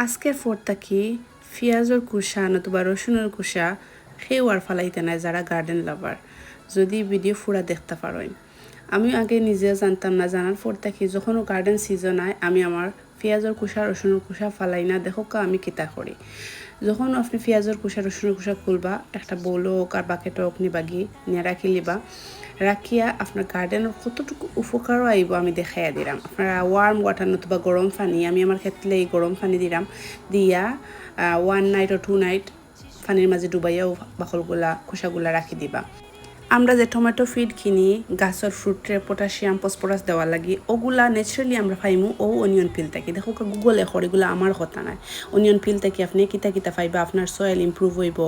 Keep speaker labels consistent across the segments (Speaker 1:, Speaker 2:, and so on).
Speaker 1: আজকের ফোরটা কি পেঁয়াজের কুসা নতুবা রসুনের কুসা সেও আর ফালাইতে নাই যারা গার্ডেন লাভার যদি ভিডিও পুরা দেখতে পারেন। আমি আগে নিজেও জানতাম না, জানার ফোরটা কি যখনও গার্ডেন সিজন হয় আমি আমার পেঁয়াজের কুসা রসুনের কুসা ফালাই না, দেখো আমি কিতা করি। যখন আপনি পেঁয়াজের কুসা রসুনের কুসা খুলবা একটা বউল হোক আর বাকেট হোক নিবাগি নিয়ে রাখি লিবা, রাখিয়া আপনার গার্ডেনের কতটুকু উপকারও আইব আমি দেখাইয়া দিলাম। আপনারা ওয়ার্ম ওয়াটার নতুবা গরম পানি, আমি আমার ক্ষেত্রে এই গরম পানি দিলাম, দিয়া 1 নাইট ও 2 নাইট পানির মাঝে ডুবাইয়াও বাকলগুলা খোসাগুলা রাখি দিবা। আমরা যে টমেটো ফিড কিনি গাছের ফ্রুটে পটাশিয়াম ফসফরাস দেওয়ার লাগি, ওগুলা ন্যাচারালি আমরা পাইমু ও অনিয়ন পিল থেকে। দেখো গুগলে খর, এগুলো আমার কথা নাই। অনিয়ন পিল থেকে আপনি কিতা কিতা পাইবা, আপনার সয়েল ইমপ্রুভ হইব,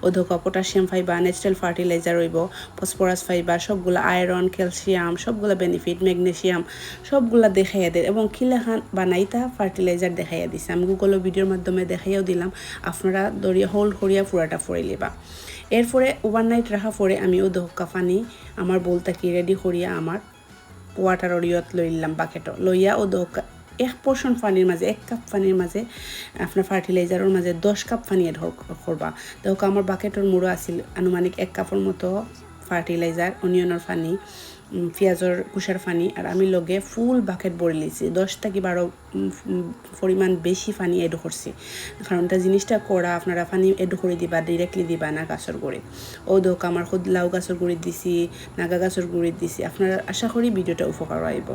Speaker 1: ওধকা পটাশিয়াম পাইবা, ন্যাচারাল ফার্টিলাইজার হইব, ফসফরাস পাইবা, সবগুলা আয়রন ক্যালসিয়াম সবগুলা বেনিফিট, ম্যাগনেসিয়াম সবগুলা দেখাইয়া দেয় এবং কিলাখান বানাইতা ফার্টিলাইজার দেখাইয়া দিছে। আমি গুগল ভিডিওর মাধ্যমে দেখাইয়াও দিলাম, আপনারা দরিয়া হোল্ড করিয়া পুরাটা ফরে লিবা। এরপরে ওভারনাইট রাখা পরে আমি ও দহকা পানি আমার বলতাকি রেডি করিয়া আমার ওয়াটার অরিয়ত লইলাম, বাকেটও লইয়া ও দহকা 1 পোর্শন পানির মাঝে 1 কাপ পানির মাঝে আপনার ফার্টিলাইজারের মাঝে 10 কাপ পানি এড করবা। দেখো আমার বাকেটের মুড়ো আছিল আনুমানিক 1 কাপের মতো ফার্টিলাইজার, অনিয়নের পানি, পেঁয়াজের কুসার পানি, আর আমি লগে ফুল বাকেট ভরে লিছি। 10 থেকে 12 পরিমাণ বেশি পানি এড করছি, কারণ এটা জিনিসটা করা আপনারা পানি এড করে দিবা, ডিরেক্টলি দিবা না গাছের গুঁড়ি। ও দোক আমার খুদ লাউ গাছের গুঁড়ি দিছি, নাগা গাছের গুঁড়ি দিছি। আপনারা আশা করি ভিডিওটা উপকার আইব।